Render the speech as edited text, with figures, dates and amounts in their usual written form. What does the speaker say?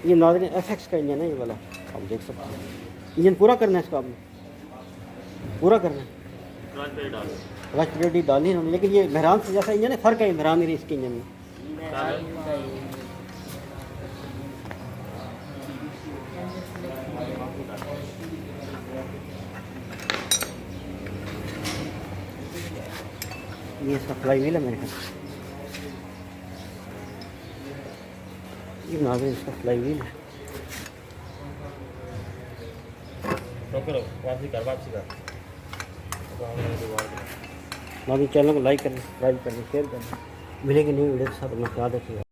ये नाज़रीन FX का इंजन है ये वाला, आप देख सकते हैं। इंजन पूरा करना है इसका, आपने पूरा करना है, क्लच पीरियड डालनी है, लेकिन ये मेहरान से जैसा इंजन है, फ़र्क है मेहरान मेरी इसके इंजन में। ये इसका फ्लाई व्हील है मेरे ख्याल, ये नाज़रीन इसका फ्लाई व्हील है। नाज़रीन चैनल को लाइक करें, सब्सक्राइब करें, शेयर करें। मिलेंगे न्यू वीडियो के साथ, अपना ख्याल रखिएगा।